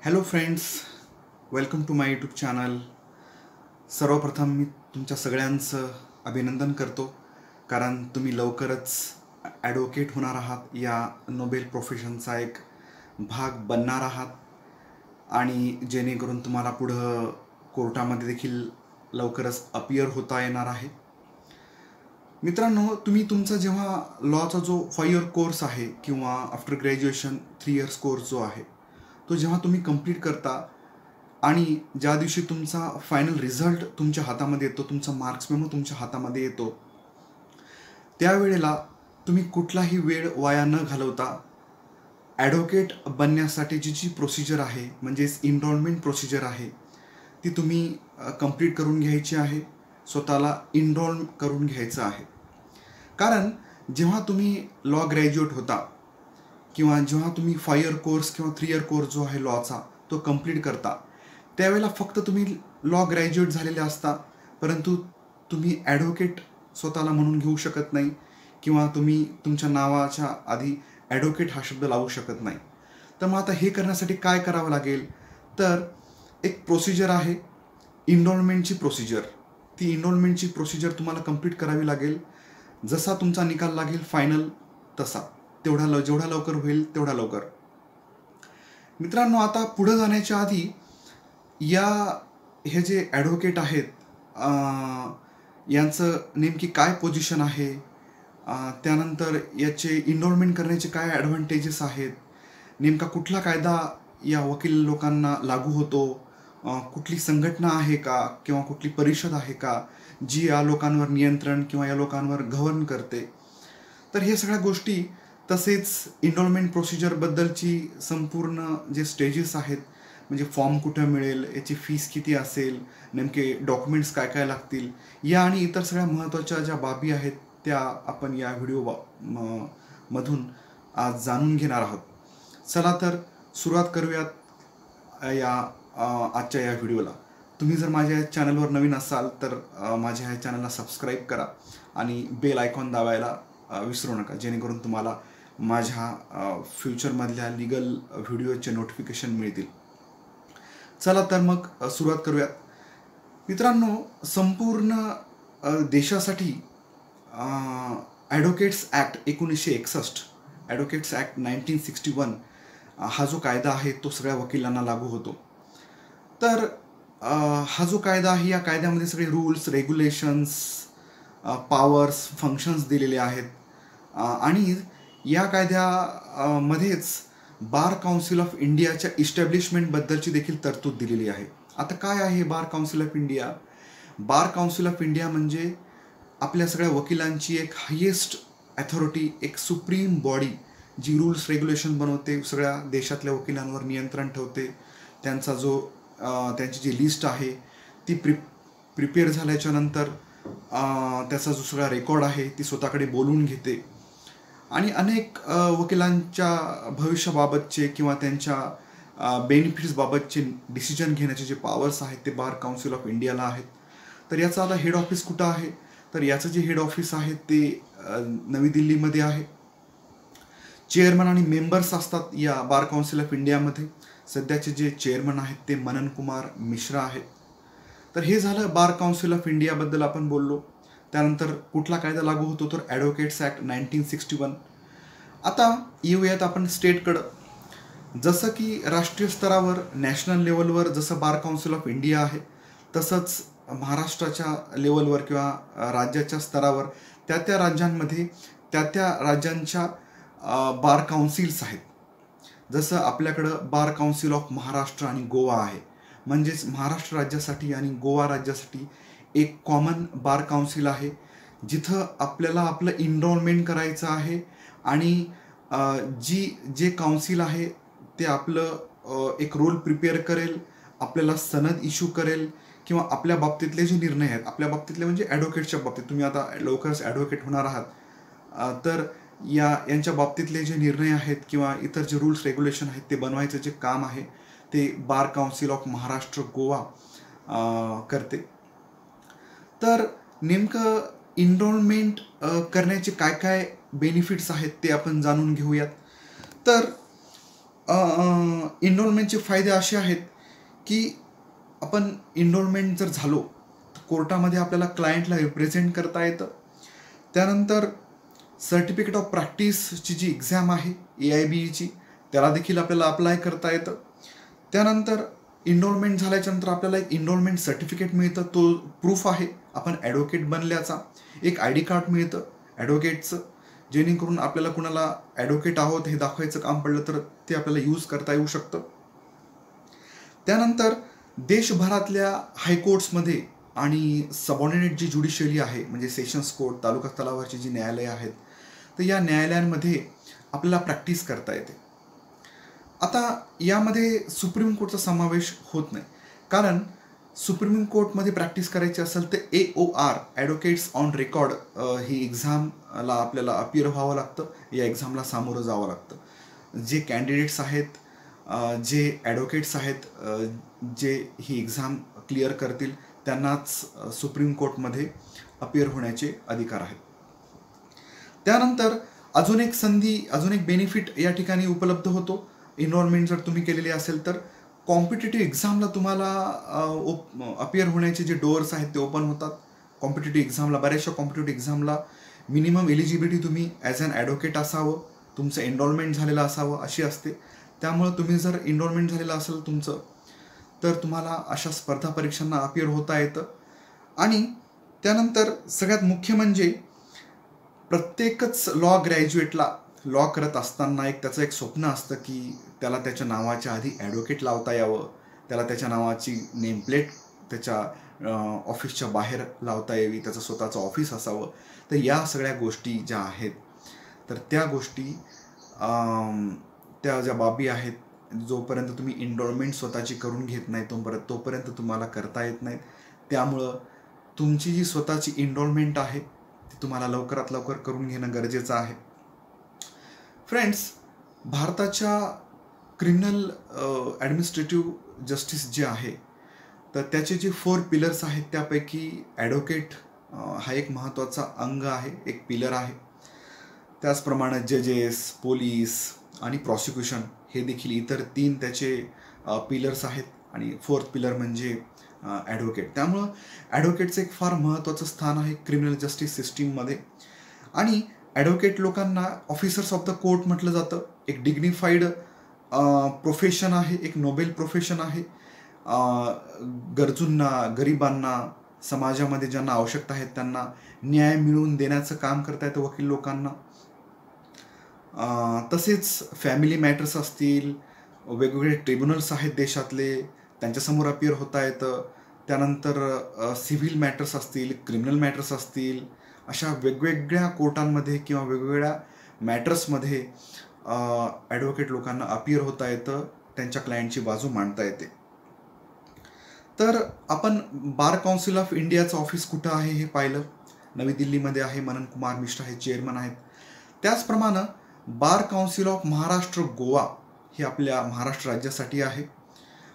Hello friends, welcome to my YouTube channel. सर्वप्रथम मी तुमच्या सगळ्यांचं अभिनंदन करतो, कारण तुम्ही लवकरच ॲडव्होकेट होणार आहात. या नोबेल प्रोफेशनचा एक भाग बनणार आहात आणि जेणेकरून तुम्हाला पुढं कोर्टामध्ये देखील लवकरच अपियर होता येणार आहे. मित्रांनो, तुम्ही तुमचा जेव्हा लॉचा जो 5 इयर कोर्स आहे किंवा आफ्टर ग्रॅज्युएशन 3 इयर्स कोर्स जो आहे तो जेव्हा तुम्ही कंप्लीट करता आणि ज्या दिवशी तुमचा फायनल रिझल्ट तुमच्या हातामध्ये येतो, तुमचा मार्क्स मेमो तुमच्या हातामध्ये येतो, त्यावेळेला तुम्ही कुठलाही वेळ वाया न घालवता ॲडव्होकेट बनण्यासाठीची जी प्रोसिजर आहे, म्हणजेच इनरोलमेंट प्रोसिजर आहे, ती तुम्ही कंप्लीट करून घ्यायची आहे. स्वतःला इनरोल करून घ्यायचं आहे. कारण जेव्हा तुम्ही लॉ ग्रॅज्युएट होता किंवा जेव्हा तुम्ही 5 इयर कोर्स किंवा 3 इयर कोर्स जो आहे लॉचा तो कंप्लीट करता, त्यावेळेला फक्त तुम्ही लॉ ग्रॅज्युएट झालेले असता, परंतु तुम्ही ॲडव्होकेट स्वतःला म्हणून घेऊ शकत नाही किंवा तुम्ही तुमच्या नावाच्या आधी ॲडव्होकेट हा शब्द लावू शकत नाही. तर मग आता हे करण्यासाठी काय करावं लागेल, तर एक प्रोसिजर आहे इनरोलमेंटची प्रोसिजर. ती इनरोलमेंटची प्रोसिजर तुम्हाला कंप्लीट करावी लागेल. जसा तुमचा निकाल लागेल फायनल तसा, जेवढा लवकर होईल तेवढा लवकर. मित्रांनो, आता पुढे जाण्याच्या आधी हे जे ॲडव्होकेट आहेत यांचं नेमकी काय पोझिशन आहे, त्यानंतर याचे इनरोलमेंट करण्याचे काय ॲडव्हान्टेजेस आहेत, नेमका कुठला कायदा या वकील लोकांना लागू होतो, कुठली संघटना आहे का किंवा कुठली परिषद आहे का जी या लोकांवर नियंत्रण किंवा या लोकांवर गव्हर्न करते, तर हे सगळ्या गोष्टी, तसेच इनरोलमेंट प्रोसिजरबद्दलची संपूर्ण जे स्टेजेस आहेत, म्हणजे फॉर्म कुठं मिळेल, याची फीस किती असेल, नेमके डॉक्युमेंट्स काय काय लागतील, या आणि इतर सगळ्या महत्त्वाच्या ज्या बाबी आहेत त्या आपण या व्हिडिओ मधून आज जाणून घेणार आहोत. चला तर सुरुवात करूयात आजच्या या व्हिडिओला. तुम्ही जर माझ्या या चॅनलवर नवीन असाल तर माझ्या ह्या चॅनलला सबस्क्राईब करा आणि बेल आयकॉन दाबायला विसरू नका, जेणेकरून तुम्हाला माझ्या फ्युचरमधल्या लिगल व्हिडिओचे नोटिफिकेशन मिळतील. चला तर मग सुरुवात करूयात. मित्रांनो, संपूर्ण देशासाठी ॲडव्होकेट्स ॲक्ट 1961, ॲडव्होकेट्स ॲक्ट 1961 हा जो कायदा आहे तो सगळ्या वकिलांना लागू होतो. तर हा जो कायदा आहे, या कायद्यामध्ये सगळे रूल्स, रेग्युलेशन्स, पॉवर्स, फंक्शन्स दिलेले आहेत आणि या कायद्यामध्येच बार काउन्सिल ऑफ इंडियाच्या इस्टॅब्लिशमेंटबद्दलची देखील तरतूद दिलेली आहे. आता काय आहे बार council of India? Bar council of India म्हणजे आपल्या सगळ्या वकिलांची एक हायेस्ट अथॉरिटी, एक सुप्रीम बॉडी जी रूल्स रेग्युलेशन बनवते, सगळ्या देशातल्या वकिलांवर नियंत्रण ठेवते. त्यांची जी लिस्ट आहे ती प्रिपेअर झाल्याच्या नंतर त्याचा जो सगळा रेकॉर्ड आहे ती स्वतःकडे बोलवून घेते आणि अनेक वकिलांच्या भविष्याबाबतचे किंवा त्यांच्या बेनिफिट्सबाबतचे डिसिजन घेण्याचे जे पॉवर्स आहेत ते बार काउन्सिल ऑफ इंडियाला आहेत. तर याचं आता हेड ऑफिस कुठं आहे, तर याचं जे हेड ऑफिस आहे ते नवी दिल्लीमध्ये आहे. चेअरमन आणि मेंबर्स असतात या बार काउन्सिल ऑफ इंडियामध्ये. सध्याचे जे चेअरमन आहेत ते मनन कुमार मिश्रा आहेत. तर हे झालं बार काउन्सिल ऑफ इंडियाबद्दल आपण बोललो. त्यानंतर कुठला कायदा लागू होतो, तर ॲडव्होकेट्स ॲक्ट 1961. आता येऊयात आपण स्टेटकडं. जसं की राष्ट्रीय स्तरावर, नॅशनल लेवलवर जसं बार काउन्सिल ऑफ इंडिया आहे, तसंच महाराष्ट्राच्या लेवलवर किंवा राज्याच्या स्तरावर त्या राज्यांमध्ये त्या राज्यांच्या बार काउन्सिल्स आहेत. जसं आपल्याकडं बार काउन्सिल ऑफ महाराष्ट्र आणि गोवा आहे, म्हणजेच महाराष्ट्र राज्यासाठी आणि गोवा राज्यासाठी एक कॉमन बार काउन्सिल आहे, जिथं आपल्याला आपलं इनरोलमेंट करायचं आहे आणि जे काउन्सिल आहे ते आपलं एक रोल प्रिपेअर करेल, आपल्याला सनद इश्यू करेल किंवा आपल्या बाबतीतले जे निर्णय आहेत, आपल्या बाबतीतले म्हणजे ॲडव्होकेटच्या बाबतीत, तुम्ही आता लवकरच ॲडव्होकेट होणार आहात, तर यांच्या बाबतीतले जे निर्णय आहेत किंवा इतर जे रूल्स रेग्युलेशन आहेत ते बनवायचं जे काम आहे ते बार काउन्सिल ऑफ महाराष्ट्र गोवा करते. तर नेमकं इनरोलमेंट करण्याचे काय काय बेनिफिट्स आहेत ते आपण जाणून घेऊयात. तर इनरोलमेंटचे फायदे असे आहेत की आपण इनरोलमेंट जर झालो तर कोर्टामध्ये आपल्याला क्लायंटला रिप्रेझेंट करता येतं. त्यानंतर सर्टिफिकेट ऑफ प्रॅक्टिसची जी एक्झाम आहे AIBEची त्याला देखील आपल्याला अप्लाय करता येतं. त्यानंतर इनरोलमेंट झाल्याच्यानंतर आपल्याला एक इनरोलमेंट सर्टिफिकेट मिळतं, तो प्रूफ आहे आपण ॲडव्होकेट बनल्याचा. एक ID कार्ड मिळतं ॲडव्होकेटचं, जेणेकरून आपल्याला कुणाला ॲडव्होकेट आहोत हे दाखवायचं काम पडलं तर ते आपल्याला यूज करता येऊ शकतं. त्यानंतर देशभरातल्या हायकोर्ट्समध्ये आणि सबऑर्डिनेट जी ज्युडिशियरी आहे म्हणजे सेशन्स कोर्ट, तालुका स्तरावरची जी न्यायालयं आहेत, तर या न्यायालयांमध्ये आपल्याला प्रॅक्टिस करता येते. आता यामध्ये सुप्रीम कोर्टचा समावेश होत नाही, कारण सुप्रीम कोर्टमध्ये प्रॅक्टिस करायची असेल तर AOR ॲडव्होकेट्स ऑन रेकॉर्ड ही एक्झामला आपल्याला अपिअर व्हावं लागतं, या एक्झामला सामोरं जावं लागतं. जे कॅन्डिडेट्स आहेत, जे ॲडव्होकेट्स आहेत, जे ही एक्झाम क्लिअर करतील त्यांनाच सुप्रीम कोर्टमध्ये अपिअर होण्याचे अधिकार आहेत. त्यानंतर अजून एक संधी, अजून एक बेनिफिट या ठिकाणी उपलब्ध होतो. इनरोलमेंट जर तुम्ही केलेली असेल तर कॉम्पिटेटिव्ह एक्झामला तुम्हाला अपिअर होण्याचे जे डोअर्स आहेत ते ओपन होतात. कॉम्पिटेटिव्ह एक्झामला, बऱ्याचशा कॉम्पिटेटिव्ह एक्झामला मिनिमम एलिजिबिलिटी तुम्ही ॲज अन ॲडव्होकेट असावं, तुमचं एनरोलमेंट झालेलं असावं अशी असते. त्यामुळं तुम्ही जर एनरोलमेंट झालेलं असेल तुमचं तर तुम्हाला अशा स्पर्धा परीक्षांना अपिअर होता येतं. आणि त्यानंतर सगळ्यात मुख्य म्हणजे प्रत्येकच लॉ ग्रॅज्युएटला लॉ करत असताना त्याचं एक स्वप्न असतं की त्याला त्याच्या नावाच्या आधी ॲडव्होकेट लावता यावं, त्याला त्याच्या नावाची नेमप्लेट त्याच्या ऑफिसच्या बाहेर लावता यावी, त्याचं स्वतःचं ऑफिस असावं. तर या सगळ्या गोष्टी ज्या आहेत तर त्या गोष्टी, त्या ज्या बाबी आहेत, जोपर्यंत तुम्ही इनरोलमेंट स्वतःची करून घेत नाही तोपर्यंत तुम्हाला करता येत नाहीत. त्यामुळं तुमची जी स्वतःची इनरोलमेंट आहे ती तुम्हाला लवकरात लवकर करून घेणं गरजेचं आहे. फ्रेंड्स, भारताच्या क्रिमिनल ॲडमिनिस्ट्रेटिव्ह जस्टिस जे आहे तर त्याचे जे 4 पिलर्स आहेत त्यापैकी ॲडव्होकेट हा एक महत्त्वाचा अंग आहे, एक पिलर आहे. त्याचप्रमाणे जजेस, पोलीस आणि प्रॉसिक्युशन हे देखील इतर 3 त्याचे पिलर्स आहेत. आणि 4th पिलर म्हणजे ॲडव्होकेट. त्यामुळं ॲडव्होकेटचं एक फार महत्त्वाचं स्थान आहे क्रिमिनल जस्टिस सिस्टीममध्ये. आणि ॲडव्होकेट लोकांना ऑफिसर्स ऑफ द कोर्ट म्हटलं जातं. एक डिग्निफाईड प्रोफेशन आहे, एक नोबेल प्रोफेशन आहे. गरजूंना, गरिबांना, समाजामध्ये ज्यांना आवश्यकता आहेत त्यांना न्याय मिळवून देण्याचं काम करता येतं वकील लोकांना. तसेच फॅमिली मॅटर्स असतील, वेगवेगळे ट्रिब्युनल्स आहेत देशातले, त्यांच्यासमोर अपिअर होता येतं. त्यानंतर सिव्हिल मॅटर्स असतील, क्रिमिनल मॅटर्स असतील, अशा वेगवेगळ्या कोर्टांमध्ये किंवा वेगवेगळ्या मॅटर्समध्ये ॲडव्होकेट लोकांना अपिअर होता येतं, त्यांच्या क्लायंटची बाजू मांडता येते. तर आपण बार काउन्सिल ऑफ इंडियाचं ऑफिस कुठं आहे हे पाहिलं. नवी दिल्लीमध्ये आहे. मनन कुमार मिश्रा हे चेअरमन आहेत. त्याचप्रमाणे बार काउन्सिल ऑफ महाराष्ट्र गोवा हे आपल्या महाराष्ट्र राज्यासाठी आहे.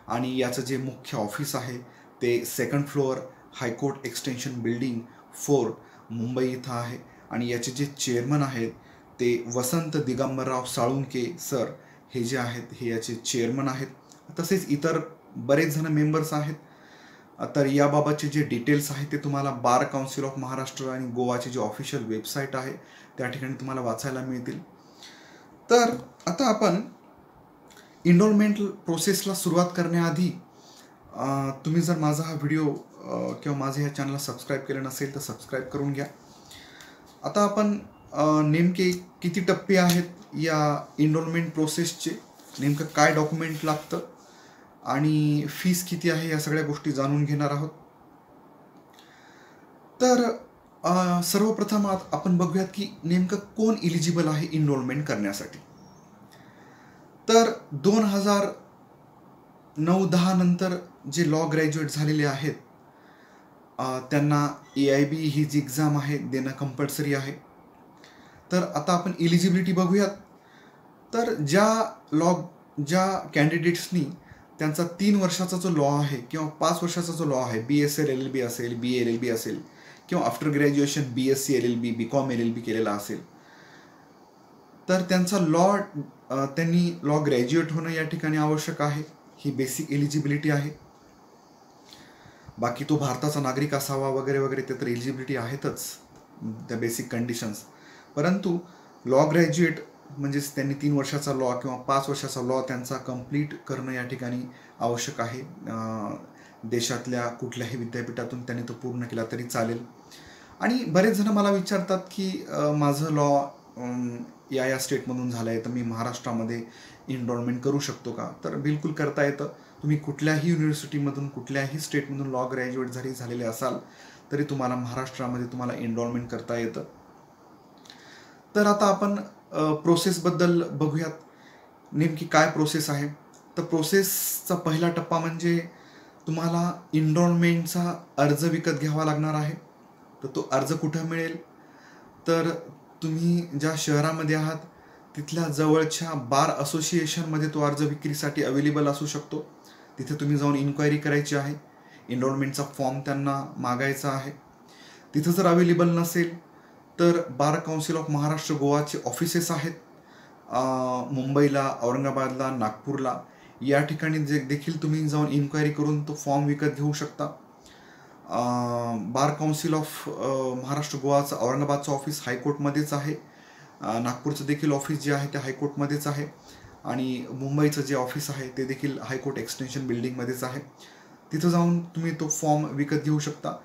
आणि याचं जे मुख्य ऑफिस आहे ते 2nd floor high court extension building 4 Mumbai इथं आहे. आणि याचे जे चेअरमन आहेत ते वसंत दिगंबरराव साळुंके सर हे जे आहेत हे याचे चेअरमन आहेत. तसेच इतर बरेच जण मेंबर्स आहेत. तर याबाबतचे जे डिटेल्स आहेत ते तुम्हाला बार काउन्सिल ऑफ महाराष्ट्र आणि गोवाची जी ऑफिशियल वेबसाईट आहे त्या ठिकाणी तुम्हाला वाचायला मिळतील. तर आता आपण इनरोलमेंट प्रोसेसला सुरुवात करण्याआधी तुम्ही जर माझा हा व्हिडिओ किंवा माझं ह्या चॅनलला सबस्क्राईब केलं नसेल तर सबस्क्राईब करून घ्या. आता आपण नेमके किती टप्पे आहेत या इनरोलमेंट प्रोसेसचे, नेमकं काय डॉक्युमेंट लागतं आणि फीस किती आहे या सगळ्या गोष्टी जाणून घेणार आहोत. तर सर्वप्रथम आपण बघूयात की नेमकं कोण इलिजिबल आहे इनरोलमेंट करण्यासाठी. तर 2009-10 नंतर जे लॉ ग्रॅज्युएट झालेले आहेत त्यांना AIB ही जी एक्झाम आहे देणं कंपल्सरी आहे. तर आता आपण इलिजिबिलिटी बघूयात. तर ज्या कॅन्डिडेट्सनी त्यांचा 3 वर्षाचा जो लॉ आहे किंवा 5 वर्षाचा जो लॉ आहे, BSL LLB असेल, BA LLB असेल किंवा after graduation BSc LLB, BCom LLB केलेला असेल, तर त्यांचा त्यांनी लॉ ग्रॅज्युएट होणं या ठिकाणी आवश्यक आहे. ही बेसिक एलिजिबिलिटी आहे. बाकी तो भारताचा नागरिक असावा वगैरे वगैरे, ते तर एलिजिबिलिटी आहेतच, त्या बेसिक कंडिशन्स. परंतु लॉ ग्रॅज्युएट म्हणजेच त्यांनी 3 वर्षाचा लॉ किंवा 5 वर्षाचा लॉ त्यांचा कंप्लीट करणं या ठिकाणी आवश्यक आहे. देशातल्या कुठल्याही विद्यापीठातून त्यांनी तो पूर्ण केला तरी चालेल. आणि बरेच जण मला विचारतात की माझं लॉ या स्टेटमधून झालं आहे, तर मी महाराष्ट्रामध्ये एनरोलमेंट करू शकतो का? तर बिलकुल करता येतं. तुम्ही कुठल्याही युनिव्हर्सिटीमधून कुठल्याही स्टेटमधून लॉ ग्रॅज्युएट जरी झालेले असाल तरी तुम्हाला महाराष्ट्रामध्ये तुम्हाला एनरोलमेंट करता येतं. तर आता आपण प्रोसेसबद्दल बघूयात, नेमकी काय प्रोसेस आहे. तर प्रोसेसचा पहिला टप्पा म्हणजे तुम्हाला एनरोलमेंटचा अर्ज विकत घ्यावा लागणार आहे. तर तो अर्ज कुठं मिळेल? तर तुम्ही ज्या शहरामध्ये आहात तिथल्या जवळच्या बार असोसिएशनमध्ये तो अर्ज विक्रीसाठी अवेलेबल असू शकतो. तिथे तुम्ही जाऊन इन्क्वायरी करायची आहे. एनरोलमेंटचा फॉर्म त्यांना मागायचा आहे. तिथं जर अवेलेबल नसेल तर बार काउन्सिल ऑफ महाराष्ट्र गोवाचे ऑफिसेस आहेत मुंबईला, औरंगाबादला, नागपूरला. या ठिकाणी देखील तुम्ही जाऊन इन्क्वायरी करून तो फॉर्म विकत घेऊ शकता. बार काउन्सिल ऑफ महाराष्ट्र गोवाचं औरंगाबादचं ऑफिस हायकोर्टमध्येच आहे. नागपूरचं देखील ऑफिस जे आहे ते हायकोर्टमध्येच आहे. आणि मुंबईचं जे ऑफिस आहे ते देखील हायकोर्ट एक्सटेन्शन बिल्डिंगमध्येच आहे. तिथं जाऊन तुम्ही तो फॉर्म विकत घेऊ शकता.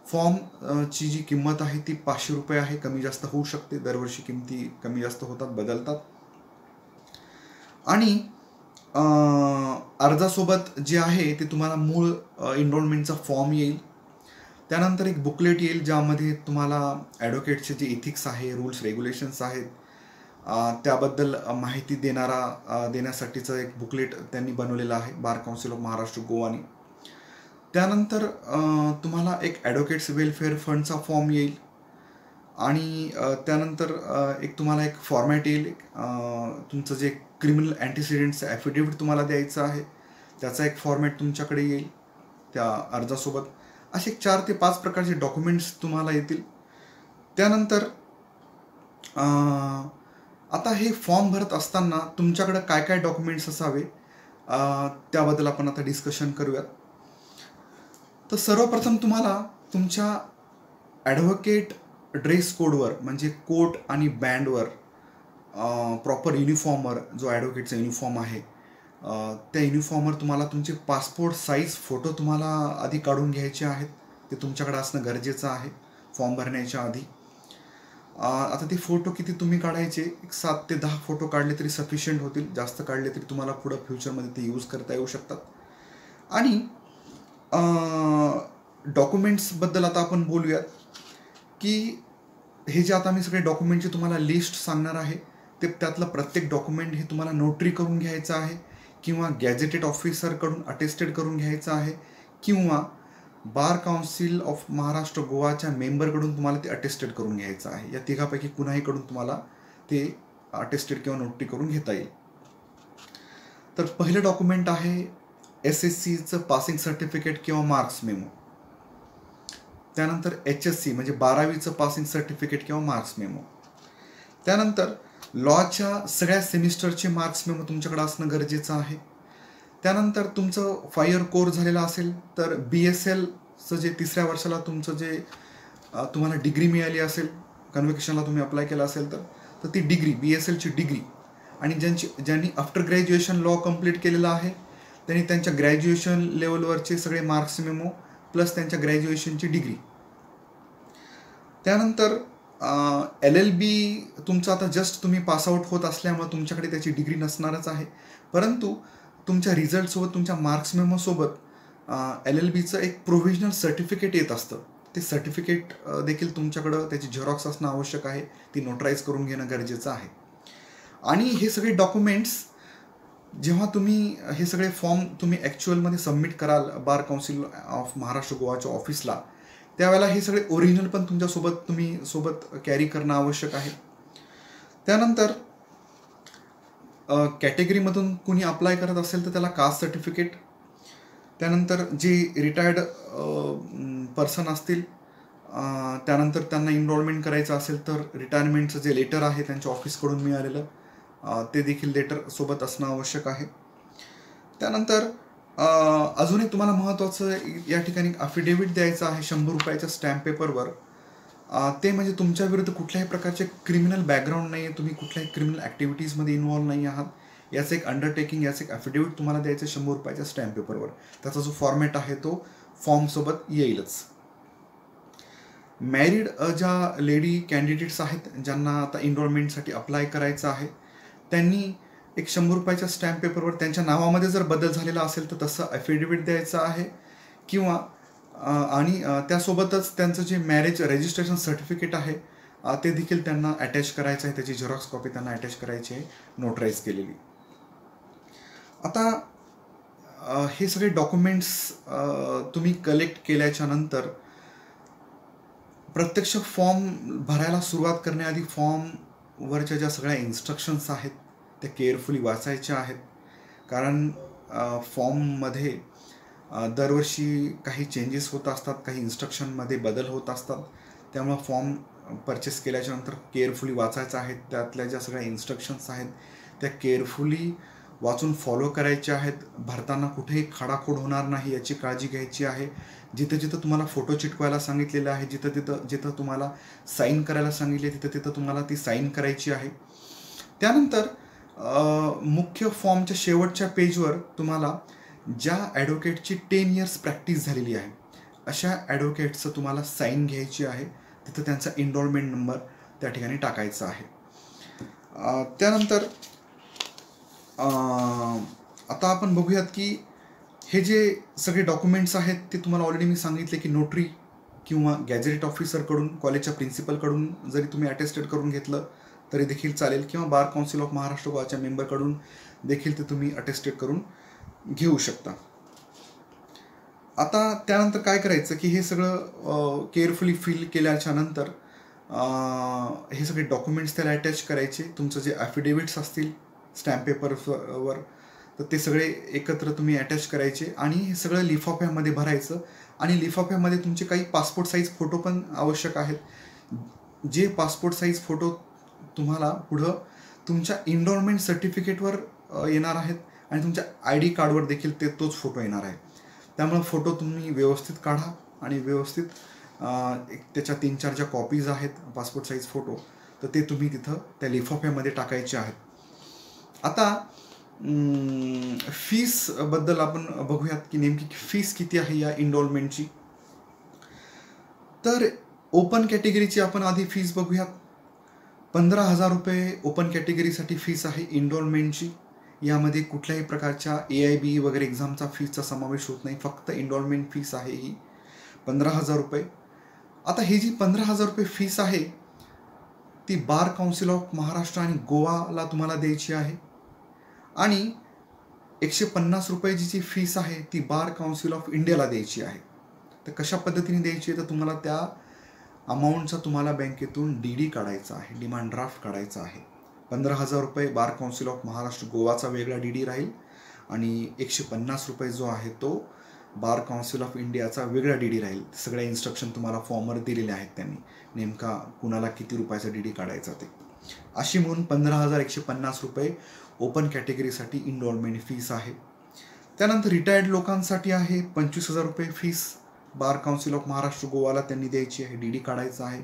फॉर्मची जी किंमत आहे ती 500 रुपये आहे. कमी जास्त होऊ शकते, दरवर्षी किमती कमी जास्त होतात, बदलतात. आणि अर्जासोबत जे आहे ते तुम्हाला मूळ एनरोलमेंटचा फॉर्म येईल. त्यानंतर एक बुकलेट येईल ज्यामध्ये तुम्हाला ॲडव्होकेटचे जे इथिक्स आहे, रूल्स रेग्युलेशन्स आहेत त्याबद्दल माहिती देण्यासाठीचं एक बुकलेट त्यांनी बनवलेलं आहे बार काउन्सिल ऑफ महाराष्ट्र गोवानी. त्यानंतर तुम्हाला एक ॲडव्होकेट्स वेलफेअर फंडचा फॉर्म येईल. आणि त्यानंतर तुम्हाला एक फॉर्मॅट येईल. तुमचं जे क्रिमिनल अँटीसिडेंट्सचं ॲफिडेव्हिट तुम्हाला द्यायचं आहे त्याचा एक फॉर्मॅट तुमच्याकडे येईल त्या अर्जासोबत. असे 4 ते 5 प्रकारचे डॉक्युमेंट्स तुम्हाला येतील. त्यानंतर आता हे फॉर्म भरत असताना तुमच्याकडे काय काय डॉक्युमेंट्स असावे त्याबद्दल आपण आता डिस्कशन करूयात. तर सर्वप्रथम तुम्हाला तुमच्या ॲडव्होकेट ड्रेस कोडवर, म्हणजे कोट आणि बँडवर, प्रॉपर युनिफॉर्मवर, जो ॲडव्होकेटचा युनिफॉर्म आहे त्या युनिफॉर्मवर तुम्हाला तुमचे पासपोर्ट साईज फोटो तुम्हाला आधी काढून घ्यायचे आहेत. ते तुमच्याकडे असणं गरजेचं आहे फॉर्म भरण्याच्या आधी. आता ते फोटो किती तुम्ही काढायचे? 7 ते 10 फोटो काढले तरी सफिशियंट होतील. जास्त काढले तरी तुम्हाला पुढं फ्युचरमध्ये ते यूज करता येऊ शकतात. आणि डॉक्युमेंट्सबद्दल आता आपण बोलूयात की हे जे आता मी सगळे डॉक्युमेंटचे तुम्हाला लिस्ट सांगणार आहे ते त्यातलं प्रत्येक डॉक्युमेंट हे तुम्हाला नोटरी करून घ्यायचं आहे किंवा गॅझेटेड ऑफिसरकडून अटेस्टेड करून घ्यायचं आहे किंवा बार काउन्सिल ऑफ महाराष्ट्र गोवाच्या मेंबरकडून तुम्हाला ते अटेस्टेड करून घ्यायचं आहे. या तिघापैकी कुणाहीकडून तुम्हाला ते अटेस्टेड किंवा नोटरी करून घेता येईल. तर पहिलं डॉक्युमेंट आहे SSCचं पासिंग सर्टिफिकेट किंवा मार्क्स मेमो. त्यानंतर HSC म्हणजे 12वीचं पासिंग सर्टिफिकेट किंवा मार्क्स मेमो. त्यानंतर लॉच्या सगळ्या सेमिस्टरचे मार्क्स मेमो तुमच्याकडे असणं गरजेचं आहे. त्यानंतर तुमचं 5 इयर कोर्स झालेला असेल तर BSLचं जे 3ऱ्या वर्षाला तुमचं जे तुम्हाला डिग्री मिळाली असेल, कन्व्होकेशनला तुम्ही अप्लाय केला असेल तर ती डिग्री, BSLची डिग्री. आणि ज्यांनी आफ्टर ग्रॅज्युएशन लॉ कंप्लीट केलेला आहे त्यांनी त्यांच्या ग्रॅज्युएशन लेवलवरचे सगळे मार्क्स मेमो प्लस त्यांच्या ग्रॅज्युएशनची डिग्री. त्यानंतर LLB तुमचं आता जस्ट तुम्ही पासआउट होत असल्यामुळे तुमच्याकडे त्याची डिग्री नसणारच आहे, परंतु तुमच्या रिझल्टसोबत तुमच्या मार्क्स मेमोसोबत LLBचं एक प्रोव्हिजनल सर्टिफिकेट येत असतं. ते सर्टिफिकेट देखील तुमच्याकडं त्याची झेरॉक्स असणं आवश्यक आहे, ती नोटराईज करून घेणं गरजेचं आहे. आणि हे सगळे डॉक्युमेंट्स जेव्हा तुम्ही हे सगळे फॉर्म तुम्ही ॲक्च्युअलमध्ये सबमिट कराल बार काउन्सिल ऑफ महाराष्ट्र गोवाच्या ऑफिसला, त्यावेळेला हे सगळे ओरिजिनल पण तुमच्यासोबत तुम्ही सोबत कॅरी करणं आवश्यक आहे. त्यानंतर कॅटेगरीमधून कुणी अप्लाय करत असेल तर त्याला कास्ट सर्टिफिकेट. त्यानंतर जे रिटायर्ड पर्सन असतील त्यानंतर त्यांना इनरोलमेंट करायचं असेल तर रिटायरमेंटचं जे लेटर आहे त्यांच्या ऑफिसकडून मिळालेलं ते देखील लेटर सोबत असणं आवश्यक आहे. त्यानंतर अजून एक तुम्हाला महत्त्वाचं या ठिकाणी अफिडेव्हिट द्यायचं आहे 100 रुपयाच्या स्टॅम्प पेपरवर. ते म्हणजे तुमच्या विरुद्ध कुठल्याही प्रकारचे क्रिमिनल बॅकग्राऊंड नाही आहे, तुम्ही कुठल्याही क्रिमिनल ॲक्टिव्हिटीजमध्ये इन्व्हॉल्व नाही आहात, याचं एक अंडरटेकिंग, याचं एक अफिडेव्हिट तुम्हाला द्यायचं 100 रुपयाच्या स्टॅम्प पेपरवर. त्याचा जो फॉर्मॅट आहे तो फॉर्मसोबत येईलच. मॅरिड ज्या लेडी कॅन्डिडेट्स आहेत ज्यांना आता इनरोलमेंटसाठी अप्लाय करायचं आहे, त्यांनी एक 100 रुपयाच्या स्टॅम्प पेपरवर त्यांच्या नावामध्ये जर बदल झालेला असेल तर तसं अफिडेव्हिट द्यायचं आहे, किंवा आणि त्यासोबतच त्यांचं जे मॅरेज रजिस्ट्रेशन सर्टिफिकेट आहे ते देखील त्यांना अटॅच करायचं आहे, त्याची झेरॉक्स कॉपी त्यांना अटॅच करायची आहे नोटराईज केलेली. आता हे सगळे डॉक्युमेंट्स तुम्ही कलेक्ट केल्याच्या नंतर प्रत्यक्ष फॉर्म भरायला सुरुवात करण्याआधी फॉर्मवरच्या ज्या सगळ्या इन्स्ट्रक्शन्स आहेत त्या केअरफुली वाचायच्या आहेत, कारण फॉर्ममध्ये दरवर्षी काही चेंजेस होत असतात, काही इन्स्ट्रक्शनमध्ये बदल होत असतात. त्यामुळं फॉर्म परचेस केल्याच्या नंतर केअरफुली वाचायचा आहे. त्यातल्या ज्या सगळ्या इन्स्ट्रक्शन्स आहेत त्या केअरफुली वाचून फॉलो करायच्या आहेत. भरताना कुठेही खाडाखोड होणार नाही याची काळजी घ्यायची आहे. जिथं जिथं तुम्हाला फोटो चिटकवायला सांगितलेलं आहे, जिथं तुम्हाला साईन करायला सांगितले तिथं तुम्हाला ती साईन करायची आहे. त्यानंतर मुख्य फॉर्मच्या शेवटच्या पेजवर तुम्हाला ज्या ॲडव्होकेटची 10 इयर्स प्रॅक्टिस झालेली आहे अशा ॲडव्होकेटचं तुम्हाला साईन घ्यायची आहे. तिथं त्यांचा इनरोलमेंट नंबर त्या ठिकाणी टाकायचा आहे. त्यानंतर आता आपण बघूयात की हे जे सगळे डॉक्युमेंट्स आहेत ते तुम्हाला ऑलरेडी मी सांगितले की नोटरी किंवा गॅझेटेड ऑफिसरकडून, कॉलेजच्या प्रिन्सिपलकडून जरी तुम्ही अटेस्टेड करून घेतलं तरी देखील चालेल, किंवा बार काउन्सिल ऑफ महाराष्ट्र गोवाच्या मेंबरकडून देखील ते तुम्ही अटेस्टेड करून घेऊ शकता. आता त्यानंतर काय करायचं की हे सगळं केअरफुली फिल केल्याच्या नंतर हे सगळे डॉक्युमेंट्स त्याला अटॅच करायचे. तुमचं जे ॲफिडेव्हिट्स असतील स्टॅम्प पेपरवर तर ते सगळे एकत्र तुम्ही अटॅच करायचे आणि हे सगळं लिफाफ्यामध्ये भरायचं. आणि लिफाफ्यामध्ये तुमचे काही पासपोर्ट साईज फोटो पण आवश्यक आहेत. जे पासपोर्ट साईज फोटो तुम्हाला पुढं तुमच्या इनरोलमेंट सर्टिफिकेटवर येणार आहेत आणि तुमच्या ID कार्डवर देखील तोच फोटो येणार आहे. त्यामुळे फोटो तुम्ही व्यवस्थित काढा आणि व्यवस्थित त्याच्या 3-4 ज्या कॉपीज आहेत पासपोर्ट साईज फोटो तर ते तुम्ही तिथं त्या लिफाफ्यामध्ये टाकायचे आहेत. आता फीसबद्दल आपण बघूयात की नेमकी फीस किती आहे या इनरोलमेंटची. तर ओपन कॅटेगरीची आपण आधी फीस बघूयात. 15,000 रुपये ओपन कॅटेगरीसाठी फीस आहे इनरोलमेंटची. यामध्ये कुठल्याही प्रकारच्या AIB वगैरे एक्झामचा फीसचा समावेश होत नाही, फक्त इनरोलमेंट फीस आहे ही 15,000 रुपये. आता ही जी 15,000 रुपये फीस आहे ती बार काउन्सिल ऑफ महाराष्ट्र आणि गोवाला तुम्हाला द्यायची आहे. आणि 150 रुपयाची जी फीस आहे ती बार काउन्सिल ऑफ इंडियाला द्यायची आहे. तर कशा पद्धतीने द्यायची आहे तर तुम्हाला त्या अमाऊंटचा तुम्हाला बँकेतून DD काढायचा आहे, डिमांड ड्राफ्ट काढायचा आहे. 15,000 रुपये बार काउन्सिल ऑफ महाराष्ट्र गोवाचा वेगळा DD राहील आणि 150 रुपये जो आहे तो बार काउन्सिल ऑफ इंडियाचा वेगळा DD राहील. सगळ्या इन्स्ट्रक्शन तुम्हाला फॉर्मवर दिलेले आहेत त्यांनी, नेमका कुणाला किती रुपयाचा DD काढायचा ते. अशी म्हणून 15,150 रुपये ओपन कॅटेगरीसाठी इनरोलमेंट फीस आहे. त्यानंतर रिटायर्ड लोकांसाठी आहे 25,000 रुपये fees. Bar council of Maharashtra गोवाला त्यांनी द्यायची आहे, DD काढायचा आहे.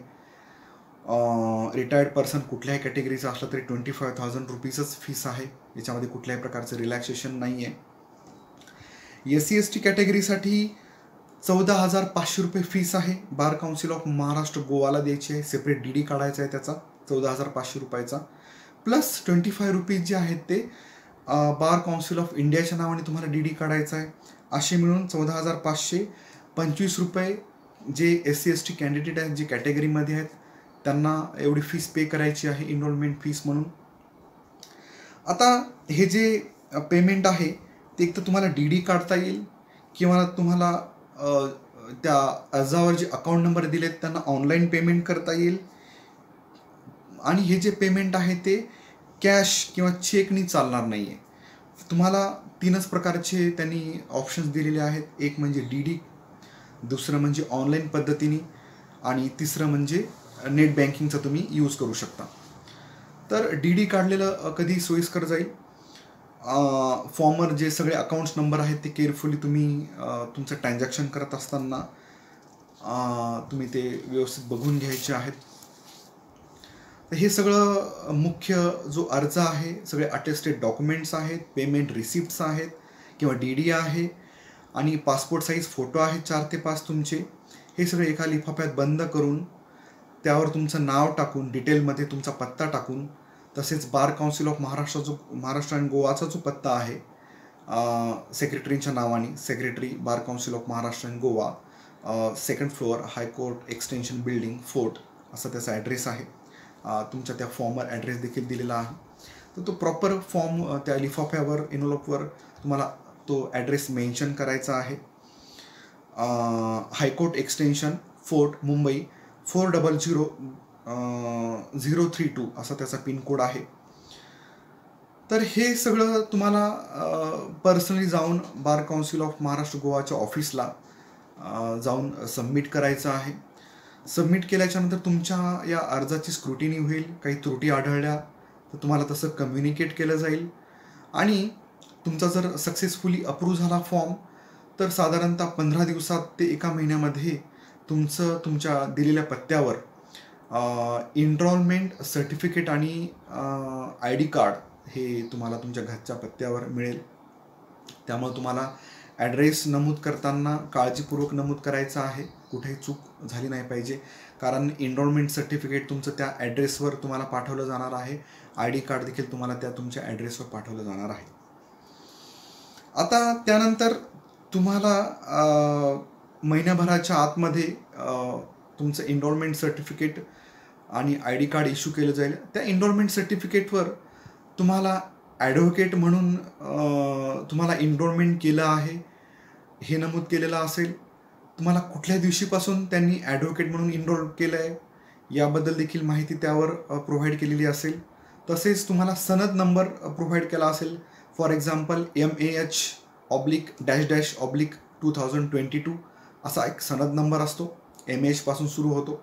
रिटायर्ड पर्सन कुठल्याही कॅटेगरीचा असला तरी 25,000 रुपीजच फीस आहे. याच्यामध्ये कुठल्याही प्रकारचं रिलॅक्सेशन नाही आहे. SC/ST कॅटेगरीसाठी 14,500 रुपये फीस आहे. बार काउन्सिल ऑफ महाराष्ट्र गोवाला द्यायची आहे, सेपरेट DD काढायचा आहे त्याचा 14,500 रुपयाचा. प्लस 25 रुपीज जे आहेत ते बार काउन्सिल ऑफ इंडियाच्या नावाने तुम्हाला DD काढायचा आहे. असे मिळून 14,500. 25 रुपये जे SC/ST कॅन्डिडेट आहेत, जे कॅटेगरीमध्ये आहेत त्यांना एवढी फीस पे करायची आहे इनरोलमेंट फीस म्हणून. आता हे जे पेमेंट आहे ते एक तर तुम्हाला DD काढता येईल किंवा तुम्हाला त्या अर्जावर जे अकाउंट नंबर दिलेत त्यांना ऑनलाईन पेमेंट करता येईल. आणि हे जे पेमेंट आहे ते कॅश किंवा चेकनी चालणार नाही आहे. तुम्हाला 3च प्रकारचे त्यांनी ऑप्शन्स दिलेले आहेत. एक म्हणजे DD, दुसरं म्हणजे ऑनलाईन पद्धतीने आणि तिसरं म्हणजे नेट बँकिंगचा तुम्ही यूज करू शकता. तर डी काढलेलं कधी सोयीस्कर जाईल. फॉर्मवर जे सगळे अकाउंट्स नंबर आहेत ते केअरफुली तुम्ही तुमचं ट्रान्झॅक्शन करत असताना तुम्ही ते व्यवस्थित बघून घ्यायचे आहेत. तर हे सगळं मुख्य जो अर्ज आहे, सगळे अटेस्टेड डॉक्युमेंट्स आहेत, पेमेंट रिसिप्ट्स आहेत किंवा डी आहे आणि पासपोर्ट साईज फोटो आहेत 4 ते 5 तुमचे. हे सगळे एका लिफाफ्यात बंद करून त्यावर तुमचं नाव टाकून, डिटेलमध्ये तुमचा पत्ता टाकून, तसेच बार काउन्सिल ऑफ महाराष्ट्र आणि गोवाचा जो पत्ता आहे सेक्रेटरीच्या नावाने, secretary bar council of Maharashtra आणि Goa, 2nd floor, high court extension building, fort, असा त्याचा ॲड्रेस आहे. तुमच्या त्या फॉर्मवर ॲड्रेस देखील दिलेला आहे. तर तो प्रॉपर फॉर्म त्या लिफाफ्यावर, एनव्हलपवर तुम्हाला तो ॲड्रेस मेन्शन करायचा आहे. हायकोर्ट एक्सटेन्शन, फोर्ट, मुंबई 400032 असा त्याचा पिनकोड आहे. तर हे सगळं तुम्हाला पर्सनली जाऊन बार काउन्सिल ऑफ महाराष्ट्र गोवाच्या ऑफिसला जाऊन सबमिट करायचं आहे. सबमिट केल्याच्यानंतर तुमच्या या अर्जाची स्क्रुटिनी होईल. काही त्रुटी आढळल्या तर तुम्हाला तसं कम्युनिकेट केलं जाईल आणि तुमचा जर सक्सेसफुली अप्रूव्ह झाला फॉर्म तर साधारणतः 15 दिवसात ते 1 महिन्यामध्ये तुमच्या दिलेल्या पत्त्यावर एनरोलमेंट सर्टिफिकेट आणि ID कार्ड हे तुम्हाला तुमच्या घरच्या पत्त्यावर मिळेल. त्यामुळे तुम्हाला ॲड्रेस नमूद करताना काळजीपूर्वक नमूद करायचं आहे, कुठेही चूक झाली नाही पाहिजे. कारण एनरोलमेंट सर्टिफिकेट तुमचं त्या ॲड्रेसवर तुम्हाला पाठवलं जाणार आहे. ID कार्ड देखील तुम्हाला त्या तुमच्या ॲड्रेसवर पाठवलं जाणार आहे. आता त्यानंतर तुम्हाला महिन्याभराच्या आतमध्ये तुमचं एनरोलमेंट सर्टिफिकेट आणि ID कार्ड इश्यू केलं जाईल. त्या एनरोलमेंट सर्टिफिकेटवर तुम्हाला ॲडव्होकेट म्हणून तुम्हाला एनरोलमेंट केलं आहे हे नमूद केलेलं असेल. तुम्हाला कुठल्या दिवशीपासून त्यांनी ॲडव्होकेट म्हणून एनरोल केलं आहे याबद्दल देखील माहिती त्यावर प्रोव्हाइड केलेली असेल. तसेच तुम्हाला सनद नंबर प्रोव्हाइड केला असेल. फॉर एक्झाम्पल MAH//2022 असा एक सनद नंबर असतो. MAH पासून सुरू होतो.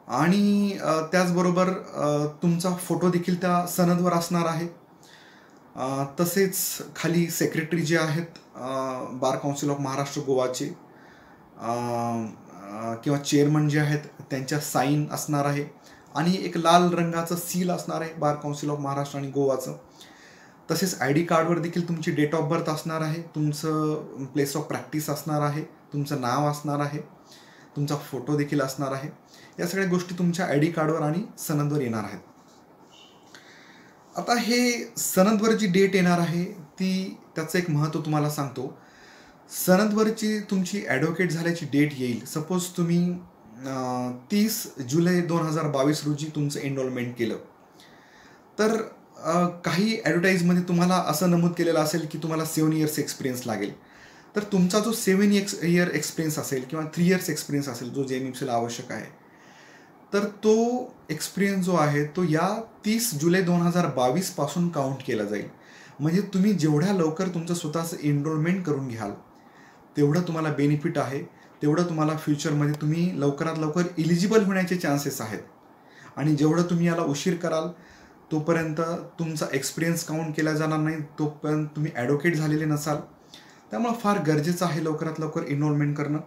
आणि त्याचबरोबर तुमचा फोटो देखील त्या सनदवर असणार आहे. तसेच खाली सेक्रेटरी जे आहेत बार काउन्सिल ऑफ महाराष्ट्र गोवाचे किंवा चेअरमन जे आहेत त्यांच्या साईन असणार आहे आणि एक लाल रंगाचं सील असणार आहे बार काउन्सिल ऑफ महाराष्ट्र आणि गोवाचं. तसेच ID कार्डवर देखील तुमची डेट ऑफ बर्थ असणार आहे, तुमचं प्लेस ऑफ प्रॅक्टिस असणार आहे, तुमचं नाव असणार आहे, तुमचा फोटो देखील असणार आहे. या सगळ्या गोष्टी तुमच्या ID कार्डवर आणि सनदवर येणार आहेत. आता हे सनदवर जी डेट येणार आहे त्याचं एक महत्त्व तुम्हाला सांगतो. सनदवरची तुमची ॲडव्होकेट झाल्याची डेट येईल. सपोज तुम्ही 30 जुलै 2022 रोजी तुमचं एनरोलमेंट केलं तर काही ॲडव्हर्टाईजमध्ये तुम्हाला असं नमूद केलेलं असेल की तुम्हाला 7 इयर्स एक्सपिरियन्स लागेल. तर तुमचा जो 7 इयर एक्सपिरियन्स असेल किंवा 3 इयर्स एक्सपिरियन्स असेल जो JNMCला आवश्यक आहे, तर तो एक्सपिरियन्स जो आहे तो या 30 जुलै 2022 पासून काउंट केला जाईल. म्हणजे तुम्ही जेवढ्या लवकर तुमचं स्वतःचं एनरोलमेंट करून घ्याल तेवढं तुम्हाला बेनिफिट आहे, तेवढं तुम्हाला फ्युचरमध्ये तुम्ही लवकरात लवकर इलिजिबल होण्याचे चान्सेस आहेत. आणि जेवढं तुम्ही याला उशीर कराल तोपर्यंत तुमचा एक्सपिरियन्स काउंट केला जाणार नाही, तोपर्यंत तुम्ही ॲडव्होकेट झालेले नसाल. त्यामुळं फार गरजेचं आहे लवकरात लवकर एनरोलमेंट करणं.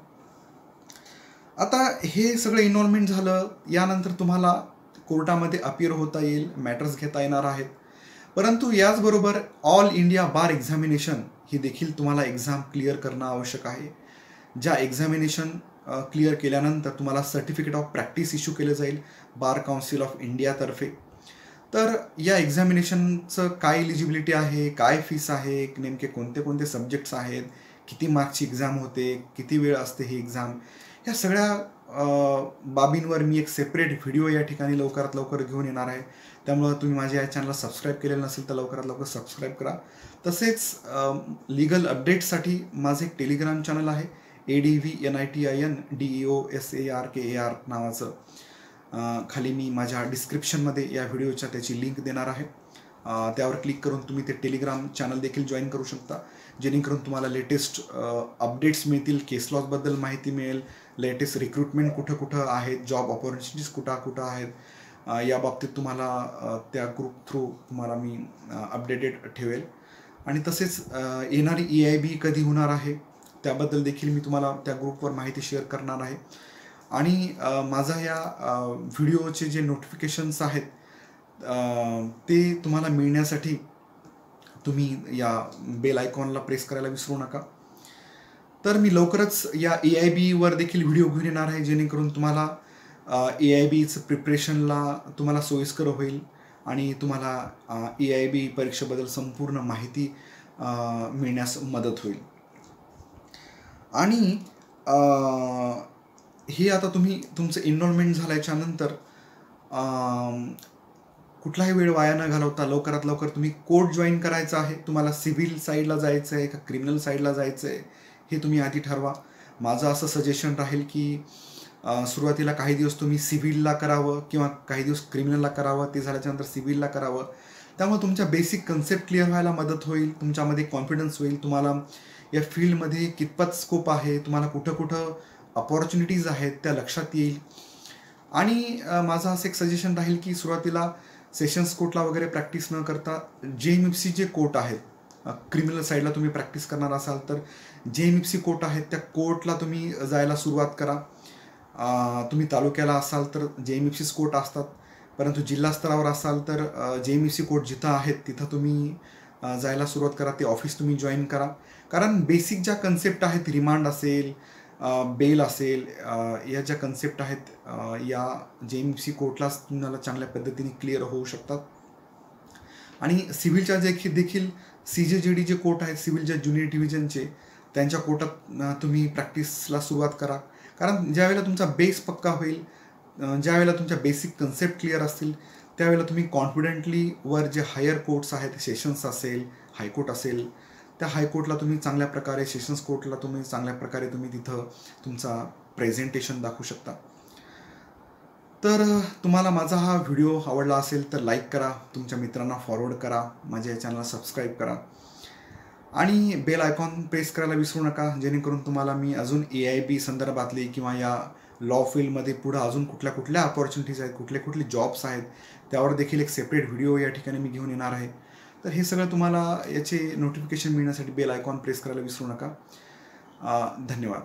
आता हे सगळं एनरोलमेंट झालं, यानंतर तुम्हाला कोर्टामध्ये अपिअर होता येईल, मॅटर्स घेता येणार आहेत. परंतु याचबरोबर ऑल इंडिया बार एक्झामिनेशन ही देखील तुम्हाला एक्झाम क्लिअर करणं आवश्यक आहे. ज्या एक्झामिनेशन क्लिअर केल्यानंतर तुम्हाला सर्टिफिकेट ऑफ प्रॅक्टिस इश्यू केलं जाईल बार काउन्सिल ऑफ इंडियातर्फे. तर या एक्झामिनेशनचं काय इलिजिबिलिटी आहे, काय फीस आहे, नेमके कोणते कोणते सब्जेक्ट्स आहेत, किती मार्क्सची एक्झाम होते, किती वेळ असते ही एक्झाम, ह्या सगळ्या बाबींवर मी एक सेपरेट व्हिडिओ या ठिकाणी लवकरात लवकर घेऊन येणार आहे. त्यामुळं तुम्ही माझ्या या चॅनलला सबस्क्राईब केलेलं नसेल तर लवकरात लवकर सबस्क्राईब करा. तसेच लिगल अपडेट्ससाठी माझं एक टेलिग्राम चॅनल आहे, ADVNITINDEOSARKAR नावाचं. खाली मी माझ्या डिस्क्रिप्शनमध्ये या व्हिडिओच्या त्याची लिंक देणार आहे. त्यावर क्लिक करून तुम्ही ते टेलिग्राम चॅनल देखील जॉईन करू शकता, जेणेकरून तुम्हाला लेटेस्ट अपडेट्स मिळतील, केस लॉजबद्दल माहिती मिळेल, लेटेस्ट रिक्रुटमेंट कुठं कुठं आहेत, जॉब ऑपॉर्च्युनिटीज कुठं कुठं आहेत, या बाबतीत तुम्हाला त्या ग्रुप थ्रू तुम्हाला मी अपडेटेड ठेवेल. आणि तसेच येणारी EIB कधी होणार आहे त्याबद्दल देखील मी तुम्हाला त्या ग्रुपवर माहिती शेअर करणार आहे. आणि माझा या व्हिडिओचे जे नोटिफिकेशन्स आहेत ते तुम्हाला मिळण्यासाठी तुम्ही या बेल आयकॉनला प्रेस करायला विसरू नका. तर मी लवकरच या EIBवर देखील व्हिडिओ घेऊन येणार आहे, जेणेकरून तुम्हाला EIBचं प्रिपरेशनला तुम्हाला सोयीस्कर होईल आणि तुम्हाला EIB परीक्षेबद्दल संपूर्ण माहिती मिळण्यास मदत होईल. आणि हे आता तुम्ही तुमचं इनरोलमेंट झाल्याच्या नंतर कुठलाही वेळ वाया न घालवता लवकरात लवकर तुम्ही कोर्ट जॉईन करायचं आहे. तुम्हाला सिव्हिल साईडला जायचं आहे का क्रिमिनल साईडला जायचं आहे हे तुम्ही आधी ठरवा. माझं असं सजेशन राहील की सुरुवातीला काही दिवस तुम्ही सिव्हिलला करावं किंवा काही दिवस क्रिमिनलला करावं, ते झाल्याच्यानंतर सिव्हिलला करावं. त्यामुळे तुमच्या बेसिक कन्सेप्ट क्लिअर व्हायला मदत होईल, तुमच्यामध्ये कॉन्फिडन्स होईल, तुम्हाला या फील्डमध्ये कितपत स्कोप आहे, तुम्हाला कुठं कुठं अपॉर्च्युनिटीज आहेत त्या लक्षात येईल. आणि माझं असं एक सजेशन राहील की सुरुवातीला सेशन्स कोर्टला वगैरे प्रॅक्टिस न करता JMFC जे कोर्ट आहेत, क्रिमिनल साईडला तुम्ही प्रॅक्टिस करणार असाल तर JMFC कोर्ट आहेत त्या कोर्टला तुम्ही जायला सुरुवात करा. तुम्ही तालुक्याला असाल तर JMFC कोर्ट असतात, परंतु जिल्हा स्तरावर असाल तर JMFC कोर्ट जिथं आहेत तिथं तुम्ही जायला सुरुवात करा. ते ऑफिस तुम्ही जॉईन करा. कारण बेसिक ज्या कन्सेप्ट आहेत, रिमांड असेल, बेल असेल, या ज्या कन्सेप्ट आहेत या JMFC कोर्टलाच तुम्हाला चांगल्या पद्धतीने क्लिअर होऊ शकतात. आणि सिव्हिलच्या देखील CJJD जे कोर्ट आहेत, सिव्हिलच्या ज्युनियर डिव्हिजनचे, त्यांच्या कोर्टात तुम्ही प्रॅक्टिसला सुरुवात करा. कारण ज्यावेळेला तुमचा बेस पक्का होईल, ज्यावेळेला तुमच्या बेसिक कन्सेप्ट क्लिअर असतील, त्यावेळेला तुम्ही कॉन्फिडेंटली वर जे हायर कोर्ट्स आहेत, सेशन्स असेल, हायकोर्ट असेल, त्या हायकोर्टला तुम्ही चांगल्या प्रकारे, सेशन्स कोर्टला तुम्ही चांगल्या प्रकारे तुम्ही तिथं तुमचा प्रेझेंटेशन दाखवू शकता. तर तुम्हाला माझा हा व्हिडिओ आवडला असेल तर लाईक करा, तुमच्या मित्रांना फॉरवर्ड करा, माझ्या चॅनलला सबस्क्राईब करा आणि बेल आयकॉन प्रेस करायला विसरू नका, जेणेकरून तुम्हाला मी अजून EIB संदर्भातली किंवा या लॉ फील्डमध्ये पुढं अजून कुठल्या कुठल्या अपॉर्च्युनिटीज आहेत, कुठले कुठले जॉब्स आहेत, त्यावर देखील एक सेपरेट व्हिडिओ या ठिकाणी मी घेऊन येणार आहे. तर हे सगळं तुम्हाला याचे नोटिफिकेशन मिळण्यासाठी बेल आयकॉन प्रेस करायला विसरू नका. धन्यवाद.